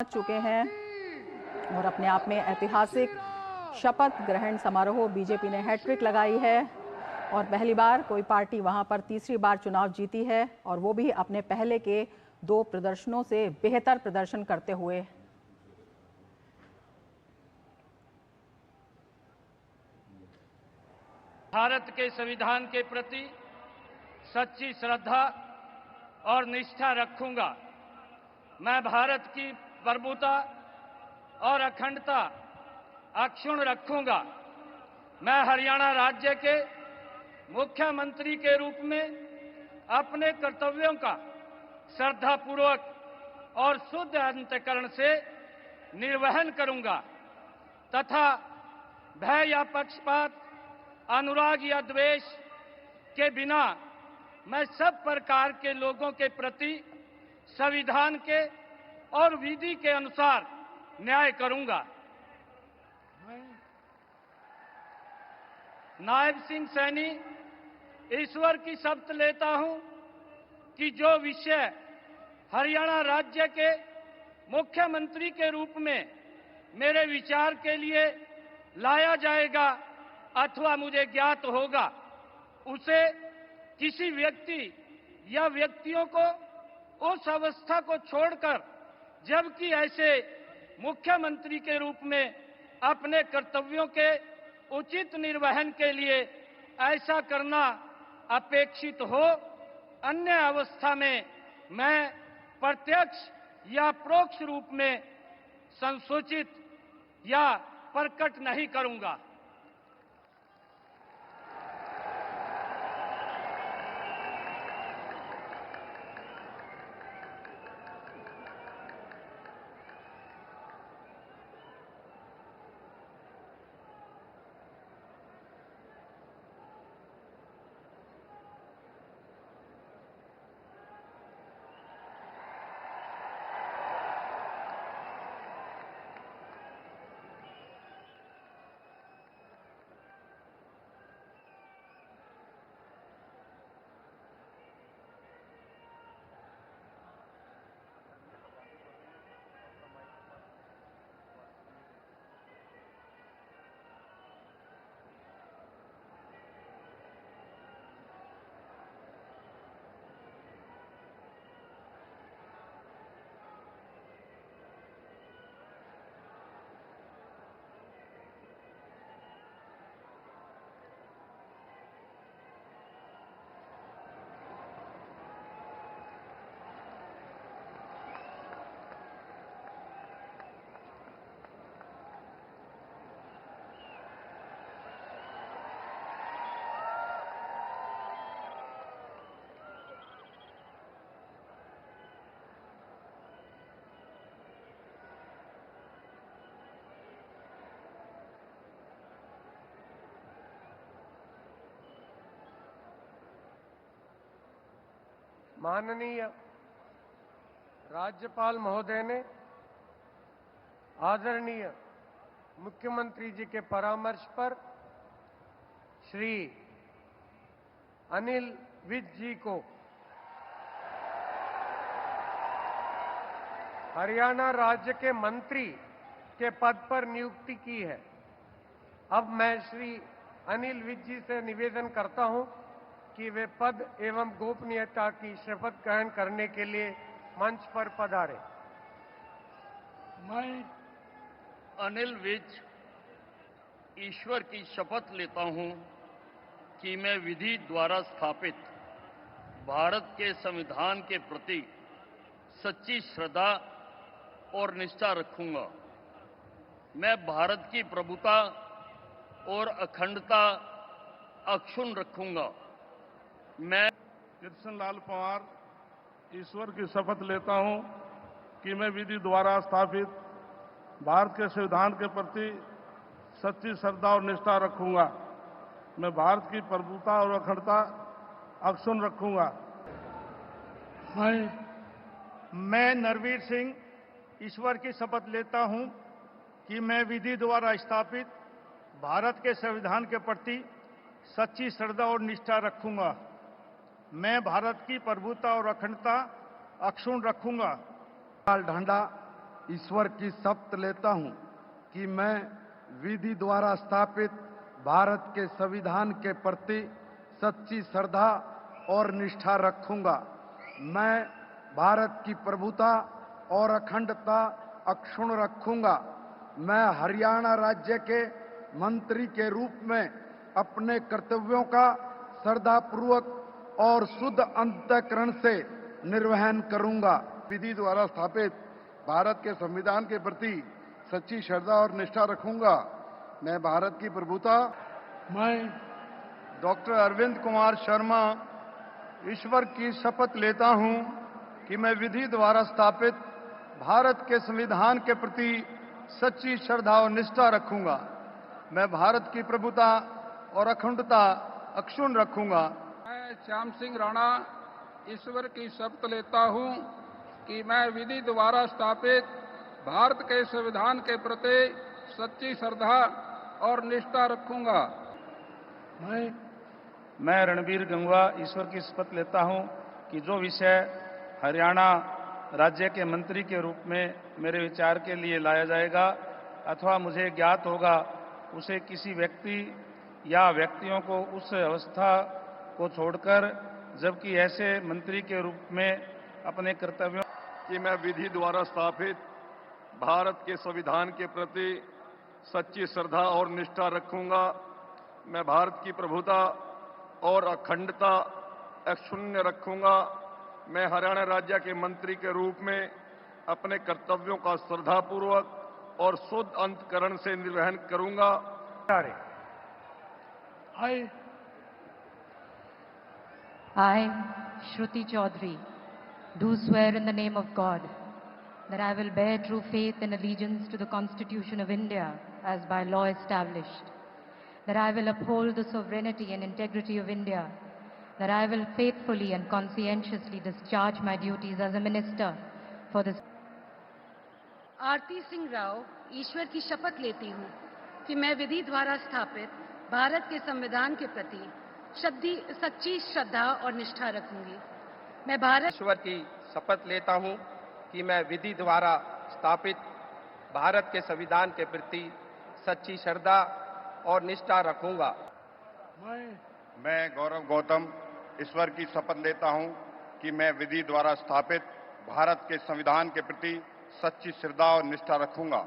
पहुंच चुके हैं और अपने आप में ऐतिहासिक शपथ ग्रहण समारोह बीजेपी ने हैट्रिक लगाई है और पहली बार कोई पार्टी वहां पर तीसरी बार चुनाव जीती है और वो भी अपने पहले के 2 प्रदर्शनों से बेहतर प्रदर्शन करते हुए। भारत के संविधान के प्रति सच्ची श्रद्धा और निष्ठा रखूंगा। मैं भारत की प्रभुता और अखंडता अक्षुण्ण रखूंगा। मैं हरियाणा राज्य के मुख्यमंत्री के रूप में अपने कर्तव्यों का श्रद्धापूर्वक और शुद्ध अंतःकरण से निर्वहन करूंगा तथा भय या पक्षपात, अनुराग या द्वेष के बिना मैं सब प्रकार के लोगों के प्रति संविधान के और विधि के अनुसार न्याय करूंगा। नायब सिंह सैनी ईश्वर की शपथ लेता हूं कि जो विषय हरियाणा राज्य के मुख्यमंत्री के रूप में मेरे विचार के लिए लाया जाएगा अथवा मुझे ज्ञात होगा, उसे किसी व्यक्ति या व्यक्तियों को उस अवस्था को छोड़कर, जबकि ऐसे मुख्यमंत्री के रूप में अपने कर्तव्यों के उचित निर्वहन के लिए ऐसा करना अपेक्षित हो, अन्य अवस्था में मैं प्रत्यक्ष या परोक्ष रूप में संसूचित या प्रकट नहीं करूंगा। माननीय राज्यपाल महोदय ने आदरणीय मुख्यमंत्री जी के परामर्श पर श्री अनिल विज जी को हरियाणा राज्य के मंत्री के पद पर नियुक्ति की है। अब मैं श्री अनिल विज जी से निवेदन करता हूं कि वे पद एवं गोपनीयता की शपथ ग्रहण करने के लिए मंच पर पधारें। मैं अनिल विज ईश्वर की शपथ लेता हूं कि मैं विधि द्वारा स्थापित भारत के संविधान के प्रति सच्ची श्रद्धा और निष्ठा रखूंगा। मैं भारत की प्रभुता और अखंडता अक्षुण्ण रखूंगा। मैं कृष्णलाल पंवार ईश्वर की शपथ लेता हूं कि मैं विधि द्वारा स्थापित भारत के संविधान के प्रति सच्ची श्रद्धा और निष्ठा रखूंगा। मैं भारत की प्रभुता और अखंडता अक्षुण्ण रखूंगा। मैं नरवीर सिंह ईश्वर की शपथ लेता हूं कि मैं विधि द्वारा स्थापित भारत के संविधान के प्रति सच्ची श्रद्धा और निष्ठा रखूंगा। मैं भारत की प्रभुता और अखंडता अक्षुण्ण रखूंगा। लाल ढांडा ईश्वर की शपथ लेता हूं कि मैं विधि द्वारा स्थापित भारत के संविधान के प्रति सच्ची श्रद्धा और निष्ठा रखूंगा। मैं भारत की प्रभुता और अखंडता अक्षुण्ण रखूंगा। मैं हरियाणा राज्य के मंत्री के रूप में अपने कर्तव्यों का श्रद्धापूर्वक और शुद्ध अंतःकरण से निर्वहन करूंगा। विधि द्वारा स्थापित भारत के संविधान के प्रति सच्ची श्रद्धा और निष्ठा रखूंगा। मैं भारत की प्रभुता, मैं डॉक्टर अरविंद कुमार शर्मा ईश्वर की शपथ लेता हूं कि मैं विधि द्वारा स्थापित भारत के संविधान के प्रति सच्ची श्रद्धा और निष्ठा रखूंगा। मैं भारत की प्रभुता और अखंडता अक्षुण्ण रखूंगा। मैं श्याम सिंह राणा ईश्वर की शपथ लेता हूं कि मैं विधि द्वारा स्थापित भारत के संविधान के प्रति सच्ची श्रद्धा और निष्ठा रखूंगा। मैं रणबीर गंगवा ईश्वर की शपथ लेता हूं कि जो विषय हरियाणा राज्य के मंत्री के रूप में मेरे विचार के लिए लाया जाएगा अथवा मुझे ज्ञात होगा, उसे किसी व्यक्ति या व्यक्तियों को उस अवस्था को छोड़कर, जबकि ऐसे मंत्री के रूप में अपने कर्तव्यों कि मैं विधि द्वारा स्थापित भारत के संविधान के प्रति सच्ची श्रद्धा और निष्ठा रखूंगा। मैं भारत की प्रभुता और अखंडता अक्षुण्ण रखूंगा। मैं हरियाणा राज्य के मंत्री के रूप में अपने कर्तव्यों का श्रद्धापूर्वक और शुद्ध अंतःकरण से निर्वहन करूंगा। I, Shruti Chaudhary, do swear in the name of God that I will bear true faith and allegiance to the Constitution of India as by law established, that I will uphold the sovereignty and integrity of India, that I will faithfully and conscientiously discharge my duties as a minister for this. आरती सिंह राव ईश्वर की शपथ लेती हूँ कि मैं विधि द्वारा स्थापित भारत के संविधान के प्रति सच्ची श्रद्धा और निष्ठा रखूंगी। मैं भारत ईश्वर की शपथ लेता हूं कि मैं विधि द्वारा स्थापित भारत के संविधान के प्रति सच्ची श्रद्धा और निष्ठा रखूंगा। मैं गौरव गौतम ईश्वर की शपथ लेता हूं कि मैं विधि द्वारा स्थापित भारत के संविधान के प्रति सच्ची श्रद्धा और निष्ठा रखूंगा।